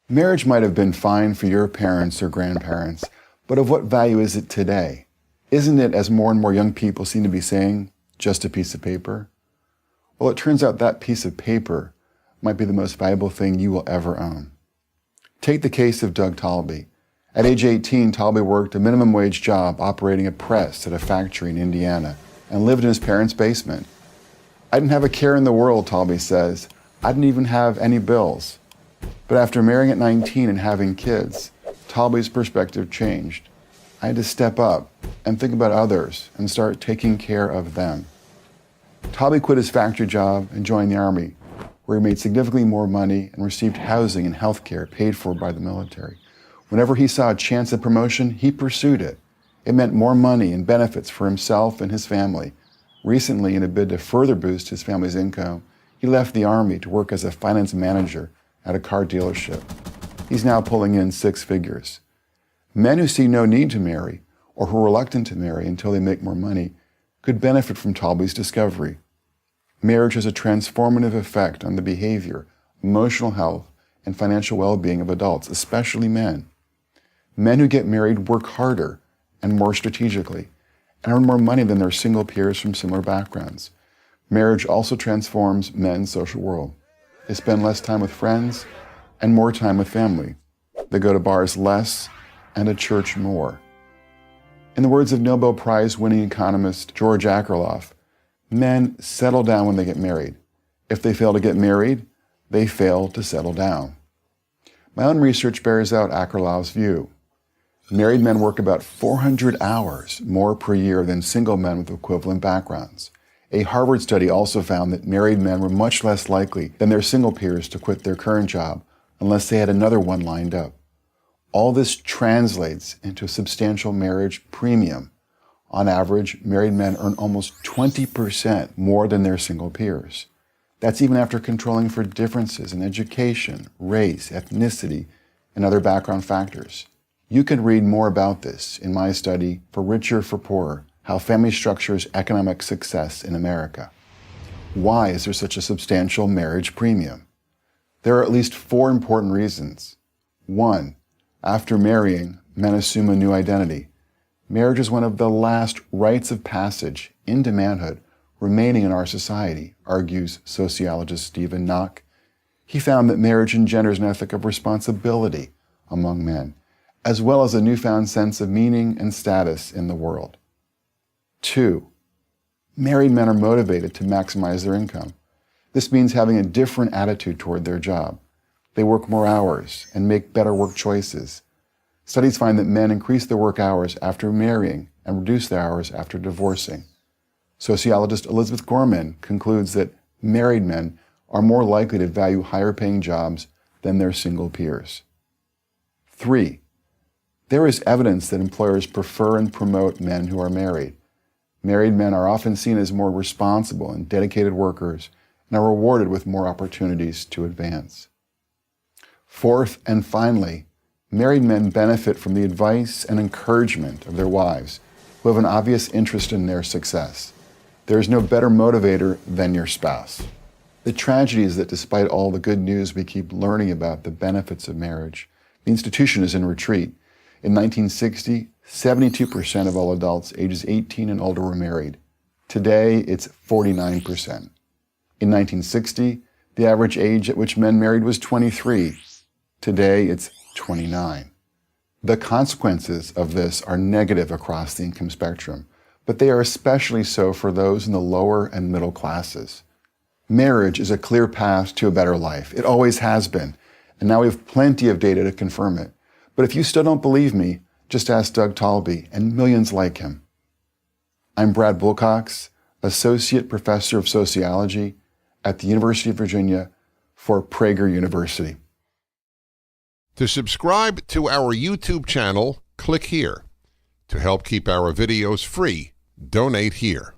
Marriage might have been fine for your parents or grandparents, but of what value is it today? Isn't it, as more and more young people seem to be saying, just a piece of paper? Well, it turns out that piece of paper might be the most valuable thing you will ever own. Take the case of Doug Talby. At age 18, Talby worked a minimum wage job operating a press at a factory in Indiana and lived in his parents' basement. I didn't have a care in the world, Talby says. I didn't even have any bills. But after marrying at 19 and having kids, Talby's perspective changed. I had to step up and think about others and start taking care of them. Talby quit his factory job and joined the Army, where he made significantly more money and received housing and health care paid for by the military. Whenever he saw a chance at promotion, he pursued it. It meant more money and benefits for himself and his family. Recently, in a bid to further boost his family's income, he left the Army to work as a finance manager at a car dealership. He's now pulling in 6 figures. Men who see no need to marry, or who are reluctant to marry until they make more money, could benefit from Talby's discovery. Marriage has a transformative effect on the behavior, emotional health, and financial well-being of adults, especially men. Men who get married work harder and more strategically, and earn more money than their single peers from similar backgrounds. Marriage also transforms men's social world. They spend less time with friends and more time with family. They go to bars less and to church more. In the words of Nobel Prize-winning economist George Akerlof, men settle down when they get married. If they fail to get married, they fail to settle down. My own research bears out Akerlof's view. Married men work about 400 hours more per year than single men with equivalent backgrounds. A Harvard study also found that married men were much less likely than their single peers to quit their current job unless they had another one lined up. All this translates into a substantial marriage premium. On average, married men earn almost 20% more than their single peers. That's even after controlling for differences in education, race, ethnicity, and other background factors. You can read more about this in my study, For Richer, for Poorer, How Family Structures Economic Success in America. Why is there such a substantial marriage premium? There are at least 4 important reasons. 1, after marrying, men assume a new identity. Marriage is one of the last rites of passage into manhood remaining in our society, argues sociologist Stephen Knock. He found that marriage engenders an ethic of responsibility among men, as well as a newfound sense of meaning and status in the world. 2, married men are motivated to maximize their income. This means having a different attitude toward their job. They work more hours and make better work choices. Studies find that men increase their work hours after marrying and reduce their hours after divorcing. Sociologist Elizabeth Gorman concludes that married men are more likely to value higher-paying jobs than their single peers. 3, there is evidence that employers prefer and promote men who are married. Married men are often seen as more responsible and dedicated workers and are rewarded with more opportunities to advance. 4th, and finally, married men benefit from the advice and encouragement of their wives, who have an obvious interest in their success. There is no better motivator than your spouse. The tragedy is that despite all the good news we keep learning about the benefits of marriage, the institution is in retreat. In 1960, 72% of all adults ages 18 and older were married. Today, it's 49%. In 1960, the average age at which men married was 23. Today, it's 29. The consequences of this are negative across the income spectrum, but they are especially so for those in the lower and middle classes. Marriage is a clear path to a better life. It always has been, and now we have plenty of data to confirm it. But if you still don't believe me, just ask Doug Talby and millions like him. I'm Brad Wilcox, Associate Professor of Sociology at the University of Virginia for Prager University. To subscribe to our YouTube channel, click here. To help keep our videos free, donate here.